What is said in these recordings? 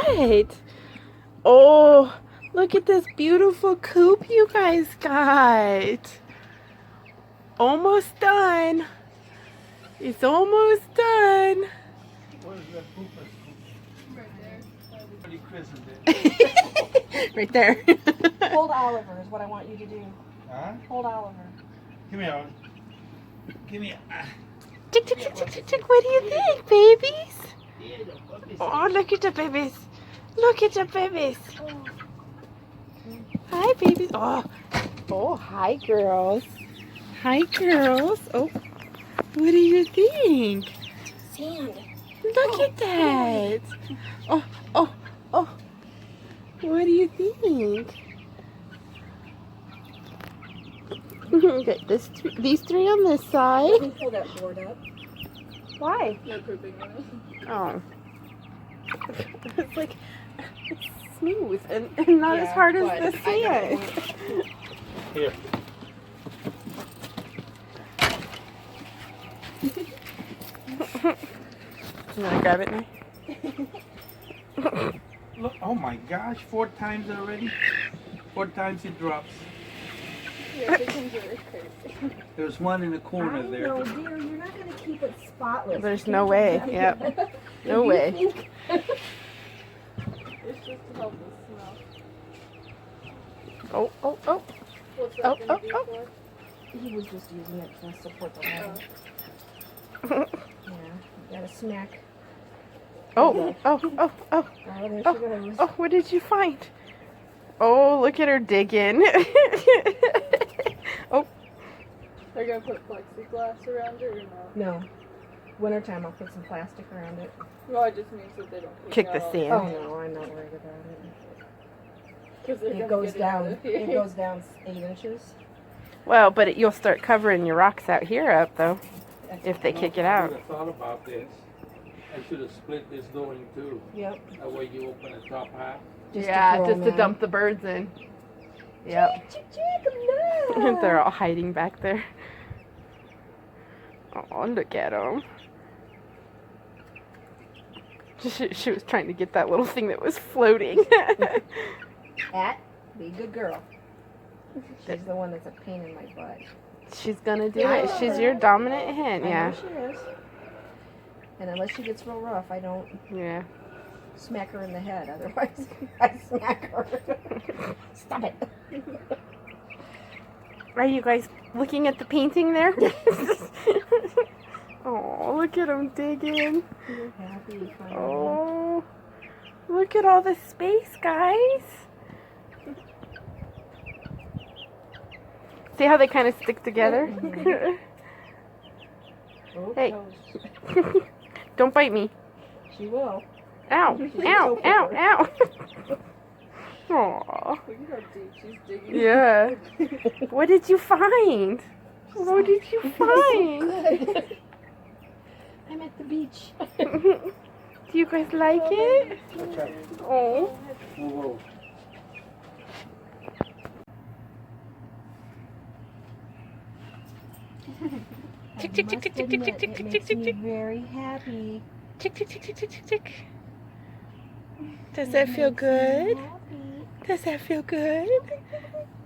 what? Oh, look at this beautiful coop you guys got. Almost done. It's almost done. Where's that pooper scoop? Right there. Already christened it. Right there. Hold Oliver is what I want you to do. Huh? Hold Oliver. Come here, Oliver. Give me a... Tick, tick, tick, tick, tick, tick. What do you think, babies? Yeah, the puppies. Oh, look at the babies. Look at the babies. Hi, babies. Oh, hi, girls. Hi, girls. Oh, what do you think? Sand. Look at that. Oh. What do you think? Okay, these three on this Let side. me pull that board up. Why? No pooping on it. Oh. It's like, it's smooth and not as hard as the sand. Here. You want to grab it now? Look, oh my gosh, 4 times already? 4 times it drops. Yeah, chickens are crazy. There's one in the corner there. No, dear, you're not going to keep it spotless. There's no way. Yep. No way. It's just to help us smell. Oh. What's Oh, that gonna be oh. for? He was just using it to support the leg. Oh. Yeah, you gotta smack. Oh. Oh, there she goes. Oh, what did you find? Oh, look at her digging. Oh. They're gonna put plexiglass around it or no? No. Wintertime, I'll put some plastic around it. Well, it just means that they don't Kick the sand. Oh no, I'm not worried about it. It goes down. It goes down 8 inches. Well, but you'll start covering your rocks out here up, though, if they kick it I out. should have thought about this. I should have split this door in 2. Yep. That way you open the top half. Just to dump the birds in. Yep. No. They're all hiding back there. Oh, look at them. She was trying to get that little thing that was floating. Cat, be a good girl. She's the one that's a pain in my butt. She's gonna do it. She's your dominant hen, I yeah. know she is. And unless she gets real rough, I don't Yeah. smack her in the head. Otherwise, I smack her. Stop it. Are you guys looking at the painting there? Oh, look at them digging. You're happy. Finally. Oh, look at all the space, guys. See how they kind of stick together? Oh, Hey. toes. Don't bite me. She will. Ow, ow, ow, ow. Aww. Look at how deep she's digging. Yeah. What did you find? What did you find? Good. I'm at the beach. Do you guys like it? Watch out. Oh. Whoa. Tick, tick, tick, tick, tick, tick, tick, tick, tick, tick, tick, tick. Very happy. Tick, tick, tick, tick, tick, tick, tick. Does that feel good? Does that feel good?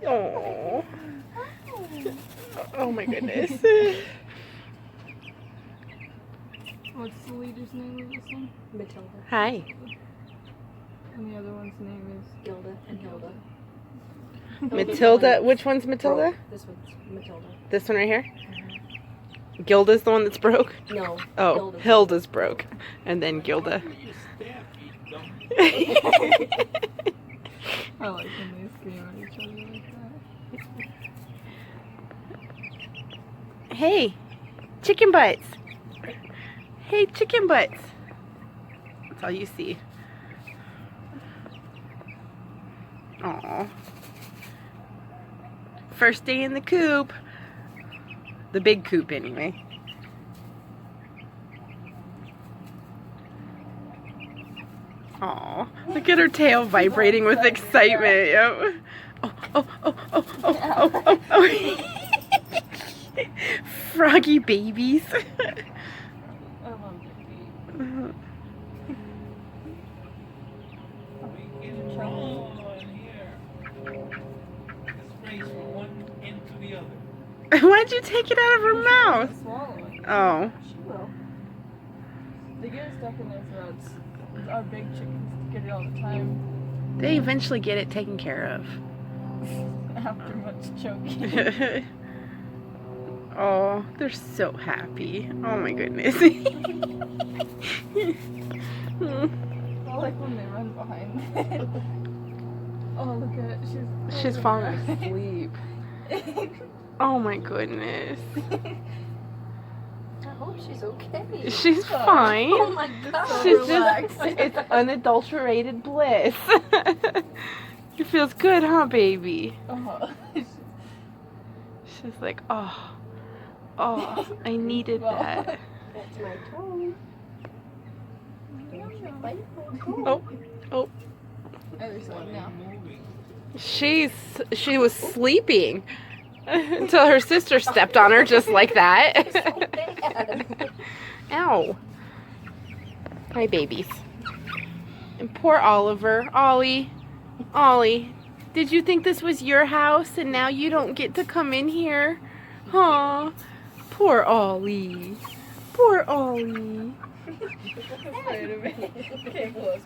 Oh. Oh my goodness. What's the leader's name of this one? Matilda. Hi. And the other one's name is Gilda and Hilda. Matilda. Which one's Matilda? This one's Matilda. This one right here? Gilda's the one that's broke? No. Oh, Hilda's broke. And then Gilda. You stamp me, dumb. I like when they scream at each other like that. Hey, chicken butts. Hey, chicken butts. That's all you see. Aw. First day in the coop. The big coop, anyway. Aw, look at her tail vibrating with excitement. Yep. Oh. Froggy babies. I love their feet. Why'd you take it out of her mouth? Swallow it. Oh. She will. They get it stuck in their throats. Our big chickens get it all the time. They eventually get it taken care of. After much choking. Oh, they're so happy. Oh my goodness. I like when they run behind. Oh, look at it. She's falling asleep. Oh my goodness. I hope she's okay. She's fine. Oh my god. She's just, it's unadulterated bliss. It feels good, huh, baby? She's like, oh, I needed that. That's my toe. Oh. Other side now. She was sleeping until her sister stepped on her just like that. Ow. Hi, babies. And poor Oliver. Ollie, did you think this was your house and now you don't get to come in here? Aw, poor Ollie. Poor Ollie. Wait a minute. Okay, close.